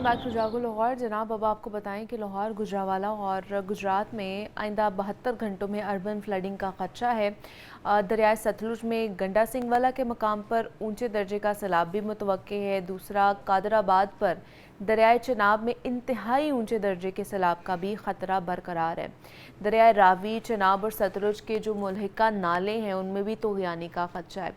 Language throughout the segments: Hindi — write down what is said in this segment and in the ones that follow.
बैक टू जागो लाहौर। जनाब, अब आपको बताएं कि लाहौर, गुजरावाला और गुजरात में आइंदा 72 घंटों में अर्बन फ्लडिंग का खदशा है। दरियाए सतलुज में गंडा सिंह वाला के मकाम पर ऊंचे दर्जे का सैलाब भी मुतवक्के है। दूसरा, कादराबाद पर दरियाए चनाब में इंतहाई ऊंचे दर्जे के सैलाब का भी ख़तरा बरकरार है। दरियाए रावी, चनाब और सतलुज के जो मुल्हिका नाले हैं उनमें भी तोगयानी का खदशा है।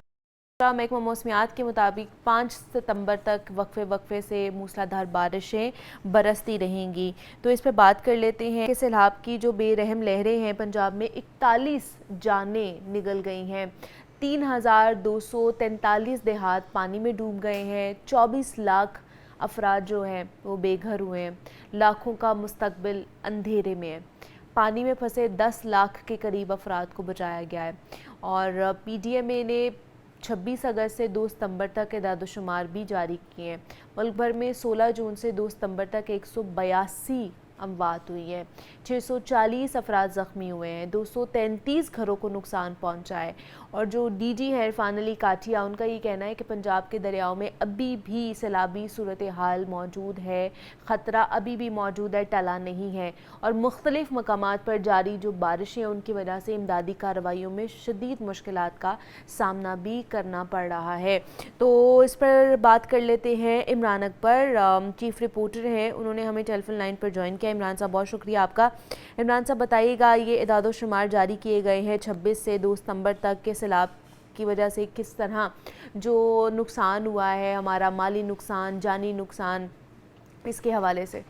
महकमा मौसमियात के मुताबिक 5 सितंबर तक वक्फे से मूसलाधार बारिशें बरसती रहेंगी। तो इस पर बात कर लेते हैं कि सैलाब की जो बेरहम लहरें हैं, पंजाब में 41 जानें निगल गई हैं। 3243 देहात पानी में डूब गए हैं। 24 लाख अफराद जो हैं वो बेघर हुए हैं। लाखों का मुस्तकबिल अंधेरे में है। पानी में फंसे 10 लाख के करीब अफराद को बचाया गया है। और PDMA ने 26 अगस्त से 2 सितंबर तक एदाद-ओ-शुमार भी जारी किए हैं। मुल्क भर में 16 जून से 2 सितंबर तक 182 अमवात हुई हैं। 640 अफराद ज़ख्मी हुए हैं। 233 घरों को नुकसान पहुंचा है। और जो DG है इरफान अली काठिया, उनका ये कहना है कि पंजाब के दरियाओं में अभी भी सैलाबी सूरत हाल मौजूद है। ख़तरा अभी भी मौजूद है, टला नहीं है। और मुख्तलिफ मकामात पर जारी जो बारिशें उनकी वजह से इमदादी कार्रवाइयों में शदीद मुश्किलात का सामना भी करना पड़ रहा है। तो इस पर बात कर लेते हैं। इमरान अकबर चीफ रिपोर्टर हैं, उन्होंने हमें टेलीफोन लाइन पर ज्वाइन किया। इमरान साहब, बहुत शुक्रिया आपका। इमरान साहब, बताइएगा, ये एदाद शुमार जारी किए गए हैं 26 से 2 सितंबर तक के सैलाब की वजह से किस तरह जो नुकसान हुआ है, हमारा माली नुकसान, जानी नुकसान, इसके हवाले से।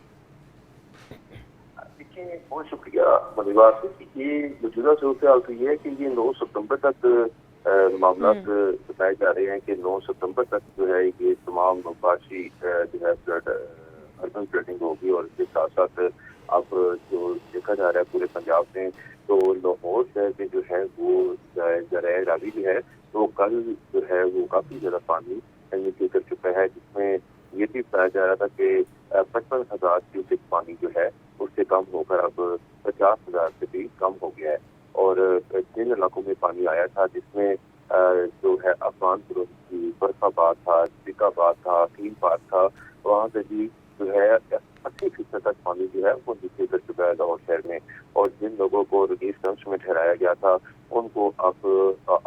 देखिए, बहुत शुक्रिया मलिबा से। ये मौजूदा सूरत हाल तो ये है कि ये 9 सितंबर तक मामला बताए जा रहे हैं कि 9 सितंबर तक जो है ये तमाम बारिशी जो है फ्लड अर्बन फ्लडिंग होगी। और इसके साथ साथ अब जो देखा जा रहा है पूरे पंजाब में, तो लाहौर शहर में जो है वो दरियाए रावी जो है तो कल जो है वो काफी ज्यादा पानी नीचे कर चुका है, जिसमें ये भी बताया जा रहा था कि 55,000 क्यूसेक पानी जो है उससे कम होकर अब 50,000 से भी कम हो गया है। और जिन इलाकों में पानी आया था, जिसमें जो है अफगानपुर की बरफाबाद था, सिकाबाद था, तीन पार्क था, वहाँ से भी जो है 80% तक पानी जो है वो नीचे कर चुका है लाहौर शहर में। और जिन लोगों को रिलीफ कैंप्स में ठहराया गया था उनको अब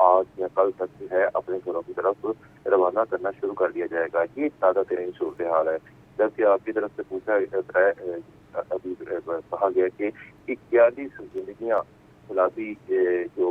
आज या कल तक जो है अपने घरों की तरफ रवाना करना शुरू कर दिया जाएगा। ये ताज़ा तरीन सूरत हाल है। जबकि आपकी तरफ से पूछा अभी कहा गया कि 41 जिंदगियां गुलाबी जो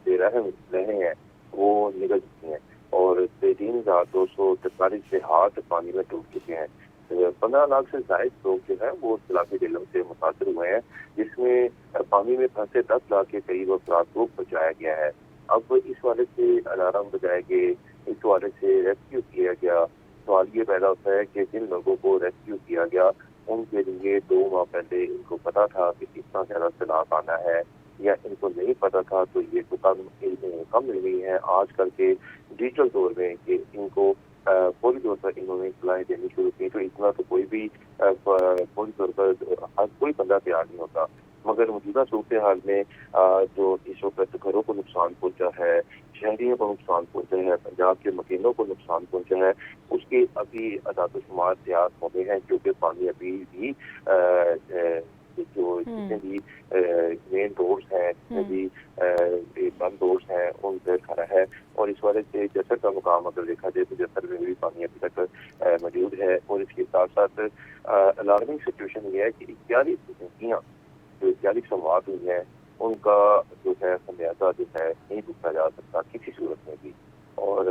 बेरहम रहे हैं वो निकल चुकी हैं और 3,243 देहात पानी में डूब चुके हैं। 15 लाख से ज्यादा लोग जो है वो सैलाबी जिलों से मुतासर हुए हैं, जिसमें पानी में फंसे 10 लाख के करीब अफराद को बचाया गया है। अब इस वाले से अलार्म बजाए गए, इस वाले से रेस्क्यू किया गया। सवाल ये पैदा होता है कि जिन लोगों को रेस्क्यू किया गया उनके लिए 2 माह पहले इनको पता था कि कितना ज्यादा सैलाब आना है, या इनको नहीं पता था, तो ये तो कम नहीं है आजकल के डिजिटल दौर में कि इनको फौरी तौर पर इन्होंने सलाह देनी शुरू की। तो इतना तो कोई भी फौरी तौर पर हर कोई बंदा तैयार नहीं होता। मगर मौजूदा सूरत हाल में जो इस वक्त घरों को नुकसान पहुंचा है, शहरियों को नुकसान पहुंचा है, पंजाब के मकीनों को नुकसान पहुंचा है, उसके अभी अदाद-ओ-शुमार तैयार होने हैं, क्योंकि पानी अभी भी जो जितने भी मेन रोड्स हैं, जितने भी बंद रोड्स हैं, उन पर खड़ा है। और इस वजह से जसर का मुकाम अगर देखा जाए तो जसर में भी पानी अभी तक मौजूद है। और इसके साथ साथ अलार्मिंग सिचुएशन ये है कि 41 जिंदगियां जो 41 अमवात हुई हैं उनका जो है खमियाजा जो है नहीं भुगता जा सकता किसी सूरत में भी। और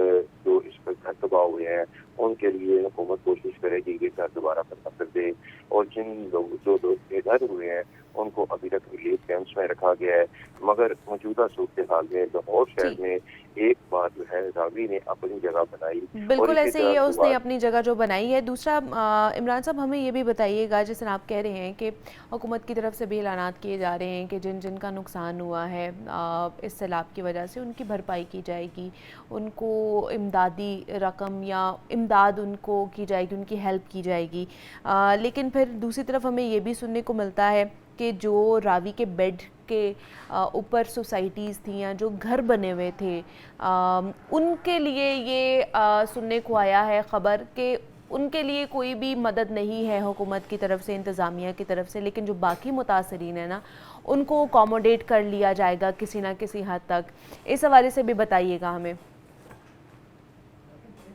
जो इस पर घर तबाह हुए हैं उनके लिए हुकूमत कोशिश करेगी कि घर दोबारा बना कर दे। और जिन लोग जो लोग बेघर हुए हैं उनको अभी तक रिलीफ कैंप्स में रखा गया है। मगर मौजूदा सूरत हाल में लाहौर शहर में एक बार जो है रावी ने अपनी जगह बनाई। बिल्कुल ऐसे ही है, उसने अपनी जगह जो बनाई है। दूसरा, इमरान साहब, हमें ये भी बताइएगा, जैसे आप कह रहे हैं कि हुकूमत की तरफ से भी ऐलानात किए जा रहे हैं कि जिन जिन का नुकसान हुआ है इस सैलाब की वजह से उनकी भरपाई की जाएगी, उनको इमदादी रकम या इमदाद उनको की जाएगी, उनकी हेल्प की जाएगी। लेकिन फिर दूसरी तरफ हमें ये भी सुनने को मिलता है कि जो रावी के बेड के ऊपर सोसाइटीज़ थी या जो घर बने हुए थे, उनके लिए ये सुनने को आया है ख़बर कि उनके लिए कोई भी मदद नहीं है हुकूमत की तरफ से, इंतज़ामिया की तरफ से, लेकिन जो बाकी मुतासरीन है ना, उनको अकोमोडेट कर लिया जाएगा किसी ना किसी हद तक। इस हवाले से भी बताइएगा हमें।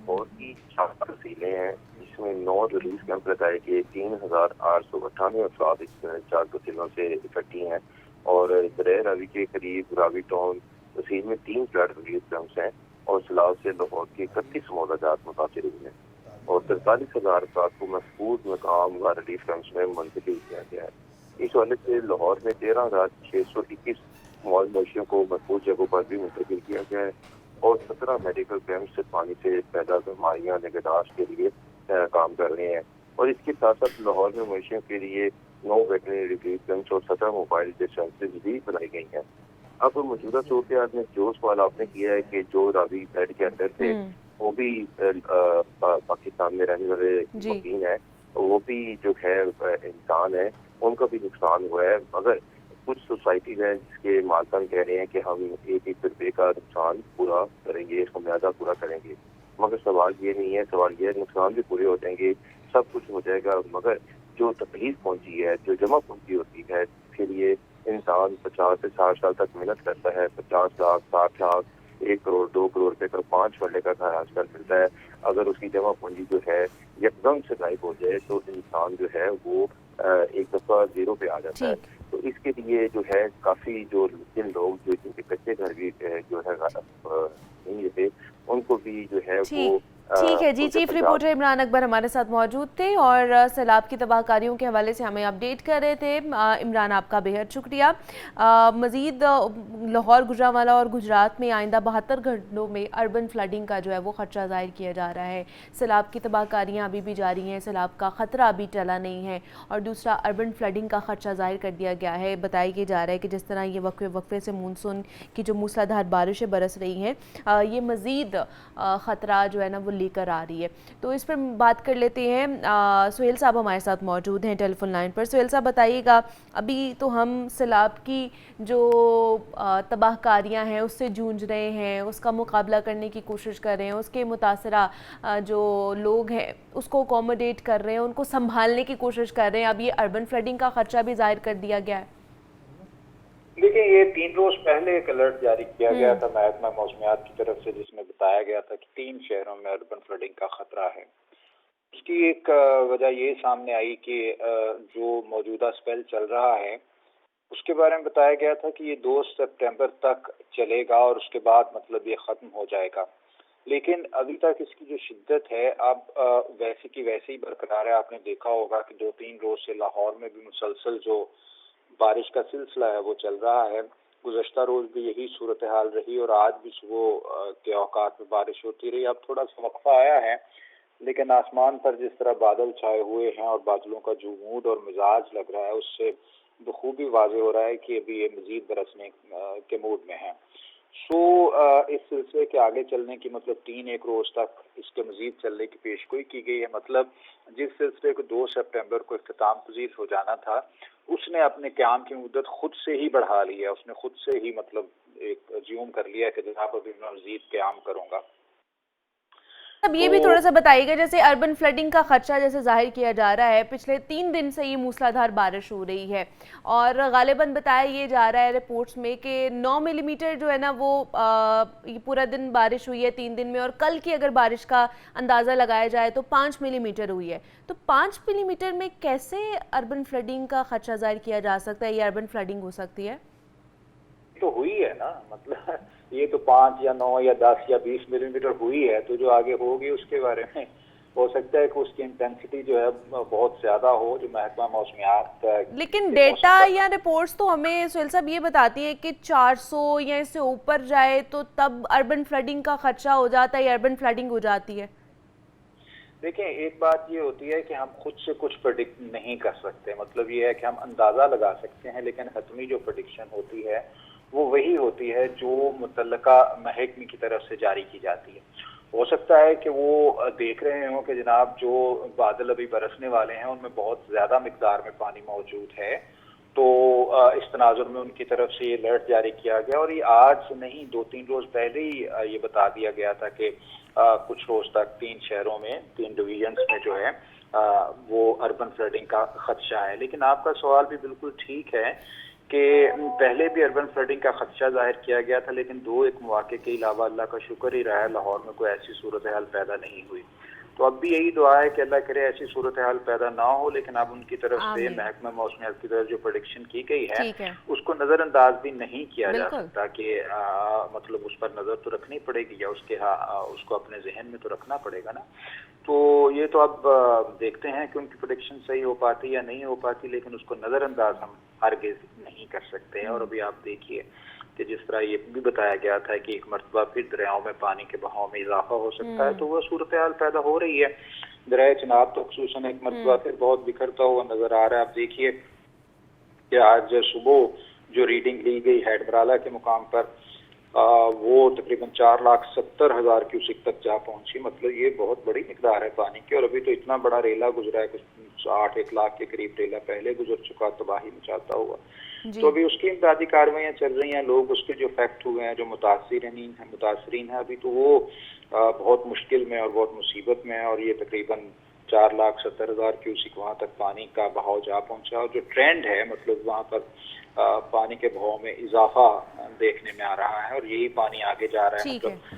और की 4 तहसीलें हैं जिसमें 9 रिलीफ कैंप लगाए गए, 3898 अफराद इस 4 तहसीलों से इकट्ठी हैं। और दरिया रावी के करीब रावी टाउन तहसील में 3 फ्लड रिलीफ कैंप्स हैं और सैलाब से लाहौर के 31 मौजादात मुतासर हुए हैं और 43,000 अफराद को महफूज मकाम व रिलीफ कैंप्स में मुंतकिल किया गया है। इस वजह से लाहौर में 13,621 मवेशियों को महफूज जगहों पर भी मुंतकिल किया गया है और 17 मेडिकल कैंप से पानी से पैदा बीमारियां निगहदाश्त के लिए काम कर रहे हैं। और इसके साथ साथ लाहौर में मवेशियों के लिए 9 वेटनरी रिलीफ कैंप्स और 17 मोबाइल डिस्पेंसरीज भी बनाई गई हैं। अब मौजूदा सूरत में जो सवाल आपने किया है कि जो रावी फ्लड के अंदर थे वो भी पाकिस्तान में रहने वाले वकील हैं, वो भी जो है इंसान है, उनका भी नुकसान हुआ है। मगर कुछ सोसाइटी है जिसके मालकान कह रहे हैं कि हम 1 रुपये का नुकसान पूरा करेंगे, इसका मुआवजा पूरा करेंगे। मगर सवाल ये नहीं है, सवाल ये है नुकसान भी पूरे हो जाएंगे, सब कुछ हो जाएगा, मगर जो तकलीफ पहुंची है, जो जमा पूंजी होती है, इसके लिए इंसान 50 से 60 साल तक मेहनत करता है। 50 लाख, 60 लाख, 1 करोड़, 2 करोड़ रुपए का 5 मरले का घर आजकल मिलता है। अगर उसकी जमा पूंजी जो है एकदम से गायब हो जाए तो इंसान जो है वो एक दफा जीरो पे आ जाता है। तो इसके लिए जो है काफी जो जिन लोग जो जिनके कच्चे घर भी जो है नहीं थे, उनको भी जो है वो ठीक है जी। चीफ रिपोर्टर इमरान अकबर हमारे साथ मौजूद थे और सैलाब की तबाहकारियों के हवाले से हमें अपडेट कर रहे थे। इमरान, आपका बेहद शुक्रिया। मज़ीद लाहौर, गुजरांवाला और गुजरात में आइंदा 72 घंटों में अर्बन फ्लडिंग का जो है वो ख़तरा ज़ाहिर किया जा रहा है। सैलाब की तबाहकारियाँ अभी भी जारी हैं, सैलाब का ख़तरा अभी टला नहीं है। और दूसरा, अर्बन फ्लडिंग का ख़दशा ज़ाहिर कर दिया गया है। बताया जा रहा है कि जिस तरह ये वक्फे से मानसून की जो मूसलाधार बारिशें बरस रही हैं, ये मज़ीद ख़तरा जो है ना वो लेकर आ रही है। तो इस पर बात कर लेते हैं। सुहेल साहब हमारे साथ मौजूद हैं टेलीफोन लाइन पर। सुहेल साहब, बताइएगा, अभी तो हम सैलाब की जो तबाहकारियां हैं उससे जूझ रहे हैं, उसका मुकाबला करने की कोशिश कर रहे हैं, उसके मुतासरा जो लोग हैं उसको अकोमोडेट कर रहे हैं, उनको संभालने की कोशिश कर रहे हैं। अब ये अर्बन फ्लडिंग का खर्चा भी जाहिर कर दिया गया है। देखिए, ये 3 रोज पहले एक अलर्ट जारी किया गया था महकमा मौसमियात की तरफ से, जिसमें बताया गया था कि 3 शहरों में अर्बन फ्लडिंग का खतरा है। उसकी एक वजह ये सामने आई कि जो मौजूदा स्पेल चल रहा है उसके बारे में बताया गया था कि ये 2 सितंबर तक चलेगा और उसके बाद मतलब ये खत्म हो जाएगा। लेकिन अभी तक इसकी जो शिद्दत है अब वैसे की वैसे ही बरकरार है। आपने देखा होगा कि 2-3 रोज से लाहौर में भी मुसलसल जो बारिश का सिलसिला है वो चल रहा है। गुज़श्ता रोज भी यही सूरत हाल रही और आज भी सुबह के औकात में बारिश होती रही। अब थोड़ा सा वक्फा आया है, लेकिन आसमान पर जिस तरह बादल छाए हुए हैं और बादलों का जो मूड और मिजाज लग रहा है उससे बखूबी वाज़ेह हो रहा है कि अभी ये मजीद बरसने के मूड में है। इस सिलसिले के आगे चलने की मतलब 3-1 रोज तक इसके मजीद चलने की पेशगोई की गई है। मतलब जिस सिलसिले को 2 सितंबर को इख्तिताम पजीर हो जाना था, उसने अपने क़याम की मुद्दत खुद से ही बढ़ा ली है। उसने खुद से ही मतलब एक अज्यूम कर लिया कि जनाब अभी मैं मजीद क़याम करूँगा। अब ये भी थोड़ा सा बताइएगा, जैसे अर्बन फ्लडिंग का खर्चा जैसे जाहिर किया जा रहा है, पिछले 3 दिन से ये मूसलाधार बारिश हो रही है और गालिबन बताया ये जा रहा है रिपोर्ट्स में कि 9 मिलीमीटर जो है ना वो ये पूरा दिन बारिश हुई है 3 दिन में, और कल की अगर बारिश का अंदाज़ा लगाया जाए तो 5 मिलीमीटर हुई है। तो 5 मिलीमीटर में कैसे अर्बन फ्लडिंग का खर्चा जाहिर किया जा सकता है, ये अर्बन फ्लडिंग हो सकती है? तो हुई है ना, मतलब ये तो 5 या 9 या 10 या 20 मिलीमीटर हुई है, तो जो आगे होगी उसके बारे में हो सकता है कि उसकी इंटेंसिटी जो है बहुत ज्यादा हो, जो महकमा मौसमियात। लेकिन डेटा या रिपोर्ट्स तो हमें सुहेल साहब ये बताती है कि 400 या इससे ऊपर जाए तो तब अर्बन फ्लडिंग का खर्चा हो जाता है या अर्बन फ्लडिंग हो जाती है। देखिए, एक बात ये होती है कि हम खुद से कुछ प्रेडिक्ट नहीं कर सकते। मतलब ये है कि हम अंदाजा लगा सकते हैं, लेकिन हतमी जो प्रेडिक्शन होती है वो वही होती है जो मुतल्लका महकमे की तरफ से जारी की जाती है। हो सकता है कि वो देख रहे हों कि जनाब जो बादल अभी बरसने वाले हैं उनमें बहुत ज़्यादा मिकदार में पानी मौजूद है तो इस तनाजुर में उनकी तरफ से ये अलर्ट जारी किया गया और ये आज नहीं 2-3 रोज पहले ही ये बता दिया गया था कि कुछ रोज तक 3 शहरों में 3 डिवीजन्स में जो है वो अर्बन फ्लडिंग का खदशा है। लेकिन आपका सवाल भी बिल्कुल ठीक है कि पहले भी अर्बन फ्लडिंग का खदशा जाहिर किया गया था, लेकिन 2-1 मौके के अलावा अल्लाह का शुक्र ही रहा है लाहौर में कोई ऐसी सूरत हाल पैदा नहीं हुई। तो अब भी यही दुआ है कि अल्लाह करे ऐसी सूरत हाल पैदा ना हो, लेकिन अब उनकी तरफ से महकमा मौसमियात की तरफ जो प्रेडिक्शन की गई है उसको नज़रअंदाज भी नहीं किया जा सकता कि मतलब उस पर नज़र तो रखनी पड़ेगी या उसको अपने जहन में तो रखना पड़ेगा ना। तो ये तो अब देखते हैं कि उनकी प्रेडिक्शन सही हो पाती या नहीं हो पाती, लेकिन उसको नज़रअंदाज हम हरगिज़ नहीं कर सकते हैं। और अभी आप देखिए कि जिस तरह ये भी बताया गया था कि एक मरतबा फिर दरियाओं में पानी के बहाव में इजाफा हो सकता है, तो वह सूरत हाल पैदा हो रही है। दरिया चिनाब तो खुसूसन एक मरतबा फिर बहुत बिखरता हुआ नजर आ रहा है। आप देखिए कि आज सुबह जो रीडिंग ली गई हेडबराला के मुकाम पर वो तकरीबन 4,70,000 क्यूसिक तक जा पहुंची। मतलब ये बहुत बड़ी मिकदार है पानी की, और अभी तो इतना बड़ा रेला गुजरा है, कुछ 8-1 लाख के करीब रेला पहले गुजर चुका तबाही मचाता हुआ। तो अभी उसकी इमदादी कार्रवाइयाँ चल रही हैं। लोग उसके जो इफेक्ट हुए हैं, जो मुतासरीन है अभी तो वो बहुत मुश्किल में और बहुत मुसीबत में है। और ये तकरीबन 4,70,000 क्यूसिक वहाँ तक पानी का बहाव जा पहुंचा, और जो ट्रेंड है मतलब वहाँ पर पानी के बहाव में इजाफा देखने में आ रहा है और यही पानी आगे जा रहा है। मतलब